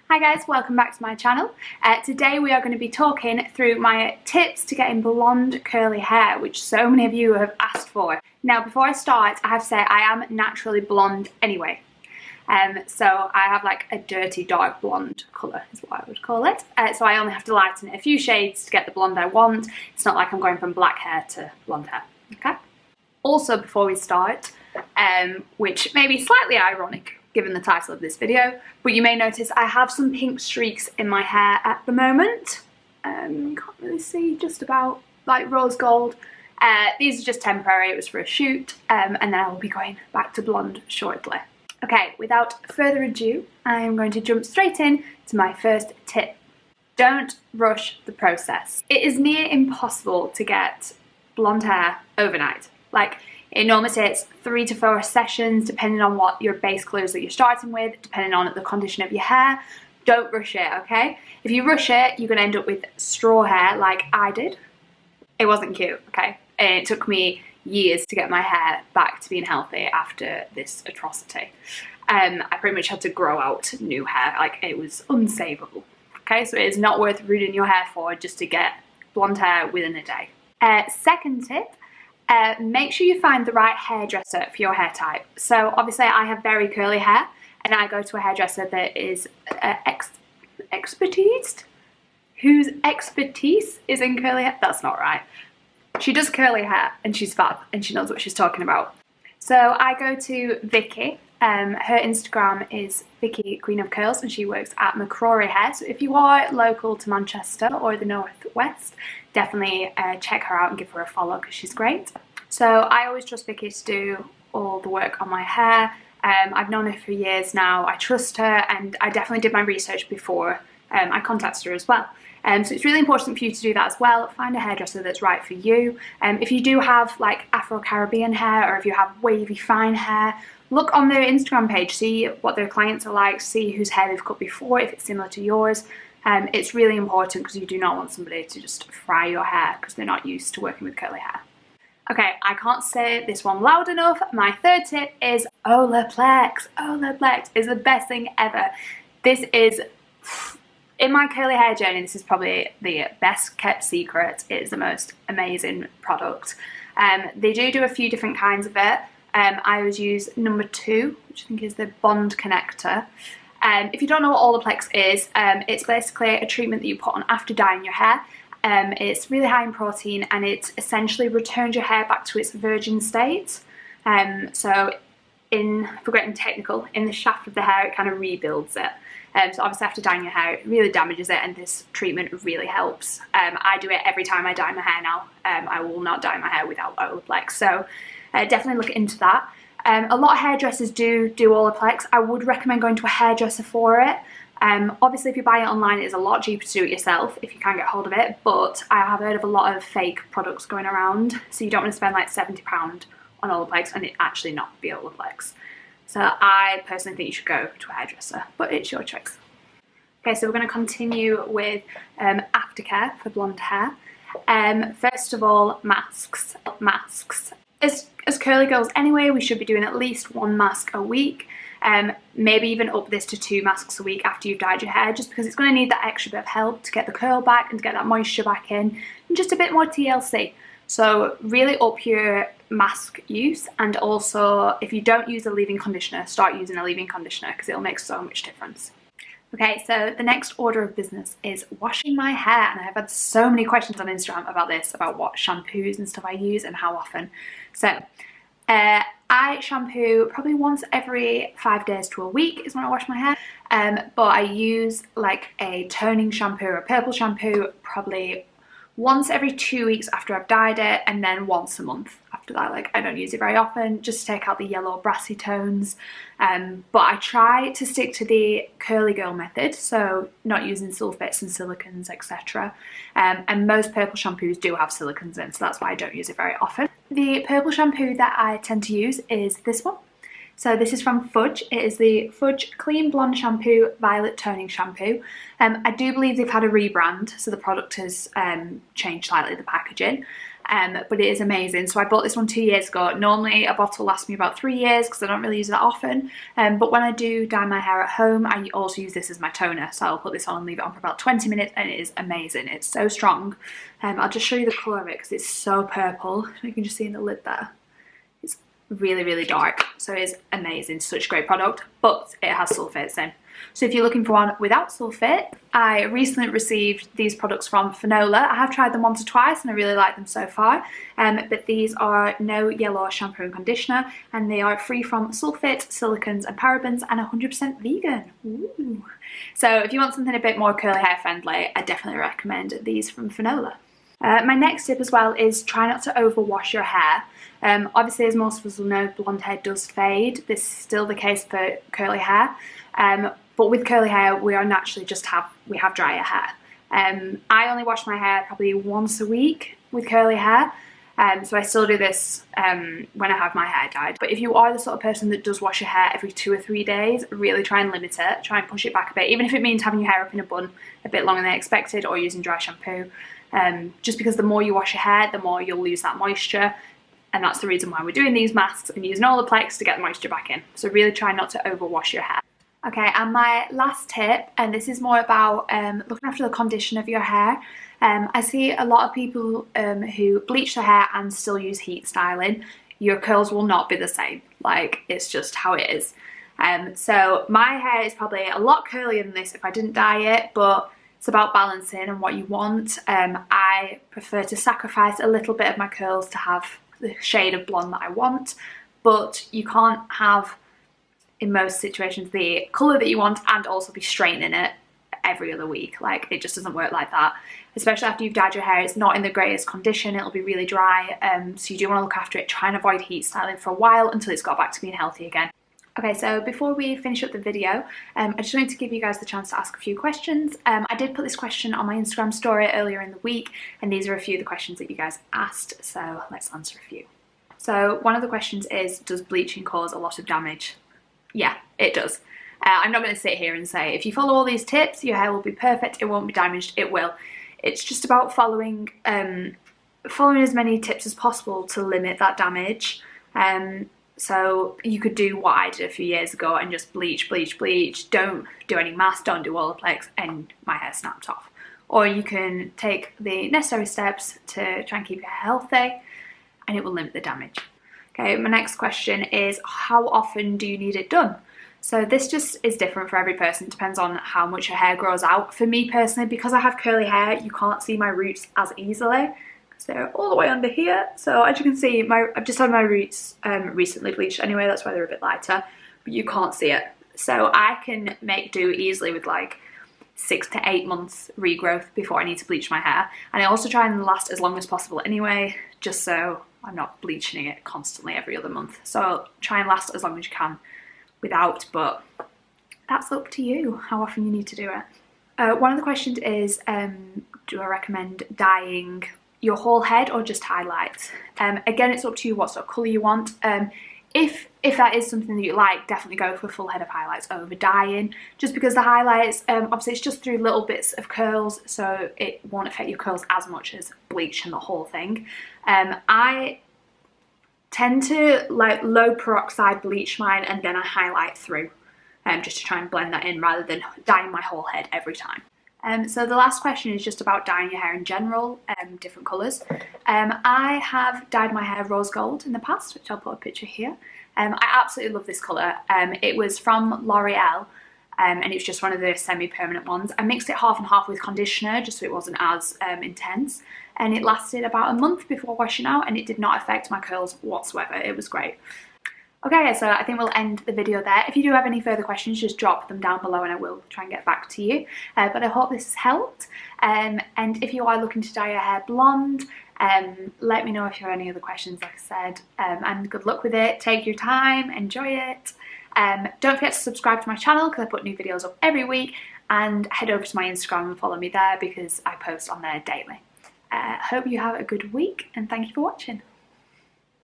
Hi guys, welcome back to my channel. Today we are going to be talking through my tips to getting blonde curly hair, which so many of you have asked for. Now before I start, I have to say I am naturally blonde anyway. So I have like a dirty dark blonde colour is what I would call it. So I only have to lighten it a few shades to get the blonde I want. It's not like I'm going from black hair to blonde hair, okay? Also before we start, which may be slightly ironic given the title of this video, but you may notice I have some pink streaks in my hair at the moment. You can't really see, just about like rose gold. These are just temporary, it was for a shoot, and then I will be going back to blonde shortly. Okay, without further ado, I am going to jump straight in to my first tip. Don't rush the process. It is near impossible to get blonde hair overnight. Like, it normally takes 3 to 4 sessions depending on what your base colours that you're starting with, depending on the condition of your hair. Don't rush it, okay? If you rush it, you're going to end up with straw hair like I did. It wasn't cute, okay? And it took me years to get my hair back to being healthy after this atrocity. I pretty much had to grow out new hair, like it was unsavable. Okay, so it is not worth ruining your hair for just to get blonde hair within a day. Second tip. Make sure you find the right hairdresser for your hair type. So obviously I have very curly hair and I go to a hairdresser that is whose expertise is in curly hair. That's not right. She does curly hair and she's fab and she knows what she's talking about. So I go to Vicky. Her Instagram is Vicky Queen of Curls and she works at McCrory Hair. So if you are local to Manchester or the Northwest, definitely check her out and give her a follow because she's great. So I always trust Vicky to do all the work on my hair. I've known her for years now. I trust her and I definitely did my research before I contacted her as well. So it's really important for you to do that as well. Find a hairdresser that's right for you. If you do have like Afro-Caribbean hair or if you have wavy fine hair, look on their Instagram page, see what their clients are like, see whose hair they've cut before, if it's similar to yours. It's really important because you do not want somebody to just fry your hair because they're not used to working with curly hair. Okay, I can't say this one loud enough. My third tip is Olaplex. Olaplex is the best thing ever. This is, in my curly hair journey, this is probably the best kept secret. It is the most amazing product. They do a few different kinds of it. I always use number 2, which I think is the Bond Connector. If you don't know what Olaplex is, it's basically a treatment that you put on after dyeing your hair. It's really high in protein and it essentially returns your hair back to its virgin state. So if we're getting technical, in the shaft of the hair it kind of rebuilds it. So obviously after dyeing your hair it really damages it and this treatment really helps. I do it every time I dye my hair now. I will not dye my hair without Olaplex. So definitely look into that. A lot of hairdressers do Olaplex. I would recommend going to a hairdresser for it. Obviously if you buy it online it is a lot cheaper to do it yourself if you can get hold of it, but I have heard of a lot of fake products going around, so you don't want to spend like £70 on Olaplex and it actually not be Olaplex. So I personally think you should go to a hairdresser, but it's your choice. Okay, so we're going to continue with aftercare for blonde hair. First of all, masks. As curly girls anyway, we should be doing at least 1 mask a week. Maybe even up this to 2 masks a week after you've dyed your hair, just because it's going to need that extra bit of help to get the curl back and to get that moisture back in, and just a bit more TLC. So really up your mask use, and also if you don't use a leave-in conditioner, start using a leave-in conditioner because it'll make so much difference. Okay, so the next order of business is washing my hair, and I've had so many questions on Instagram about this, about what shampoos and stuff I use and how often. So I shampoo probably once every 5 days to a week is when I wash my hair, but I use like a toning shampoo or a purple shampoo probably once every 2 weeks after I've dyed it, and then once a month after that. Like, I don't use it very often, just to take out the yellow brassy tones, but I try to stick to the curly girl method, so not using sulfates and silicons, etc. And most purple shampoos do have silicons in, so that's why I don't use it very often. The purple shampoo that I tend to use is this one. So this is from Fudge. It is the Fudge Clean Blonde Shampoo Violet Toning Shampoo. I do believe they've had a rebrand, so the product has changed slightly, the packaging. but it is amazing. So I bought this one 2 years ago. Normally a bottle lasts me about 3 years because I don't really use it that often, but when I do dye my hair at home, I also use this as my toner. So I'll put this on and leave it on for about 20 minutes, and it is amazing. It's so strong. I'll just show you the colour of it because it's so purple. You can just see in the lid there. It's really, really dark, so it is amazing. Such a great product, but it has sulfates in. So if you're looking for one without sulfate, I recently received these products from Finola. I have tried them once or twice and I really like them so far, but these are no yellow shampoo and conditioner, and they are free from sulfate, silicons and parabens, and 100% vegan. Ooh. So if you want something a bit more curly hair friendly, I definitely recommend these from Finola. My next tip as well is try not to overwash your hair. Obviously, as most of us will know, blonde hair does fade. This is still the case for curly hair. But with curly hair, we are naturally we have drier hair. I only wash my hair probably once a week with curly hair. So I still do this when I have my hair dyed. But if you are the sort of person that does wash your hair every 2 or 3 days, really try and limit it. Try and push it back a bit, even if it means having your hair up in a bun a bit longer than expected, or using dry shampoo. Just because the more you wash your hair, the more you'll lose that moisture. And that's the reason why we're doing these masks and using Olaplex to get the moisture back in. So really try not to overwash your hair. Okay, and my last tip, and this is more about looking after the condition of your hair. I see a lot of people who bleach their hair and still use heat styling. Your curls will not be the same. Like, it's just how it is. So my hair is probably a lot curlier than this if I didn't dye it, but it's about balancing and what you want. I prefer to sacrifice a little bit of my curls to have the shade of blonde that I want, but you can't have, in most situations, the colour that you want and also be straightening it every other week. Like, it just doesn't work like that. Especially after you've dyed your hair, it's not in the greatest condition, it'll be really dry, so you do want to look after it. Try and avoid heat styling for a while until it's got back to being healthy again. Okay, so before we finish up the video, I just wanted to give you guys the chance to ask a few questions. I did put this question on my Instagram story earlier in the week, and these are a few of the questions that you guys asked, so let's answer a few. So one of the questions is, does bleaching cause a lot of damage? Yeah, it does. I'm not going to sit here and say, if you follow all these tips, your hair will be perfect, it won't be damaged. It will. It's just about following as many tips as possible to limit that damage. So you could do what I did a few years ago and just bleach, bleach, bleach, don't do any masks, don't do Olaplex, and my hair snapped off. Or you can take the necessary steps to try and keep your hair healthy, and it will limit the damage. Okay, my next question is, how often do you need it done? So this just is different for every person. It depends on how much your hair grows out. For me personally, because I have curly hair, you can't see my roots as easily because they're all the way under here. So as you can see, I've just had my roots recently bleached anyway. That's why they're a bit lighter, but you can't see it. So I can make do easily with like 6 to 8 months regrowth before I need to bleach my hair. And I also try and last as long as possible anyway, just so I'm not bleaching it constantly every other month. So try and last as long as you can without, but that's up to you how often you need to do it. One of the questions is, do I recommend dyeing your whole head or just highlights? Again, it's up to you what sort of colour you want. If that is something that you like, definitely go for a full head of highlights over dyeing, just because the highlights, obviously it's just through little bits of curls, so it won't affect your curls as much as bleach and the whole thing. I tend to like low peroxide bleach mine and then I highlight through, just to try and blend that in rather than dyeing my whole head every time. So the last question is just about dyeing your hair in general, different colours. I have dyed my hair rose gold in the past, which I'll put a picture here. I absolutely love this colour. It was from L'Oreal, and it was just one of the semi-permanent ones. I mixed it half and half with conditioner just so it wasn't as intense, and it lasted about a month before washing out, and it did not affect my curls whatsoever. It was great. Okay, so I think we'll end the video there. If you do have any further questions, just drop them down below and I will try and get back to you. But I hope this has helped. And if you are looking to dye your hair blonde, let me know if you have any other questions, like I said. And good luck with it. Take your time, enjoy it. Don't forget to subscribe to my channel because I put new videos up every week. And head over to my Instagram and follow me there because I post on there daily. Hope you have a good week and thank you for watching.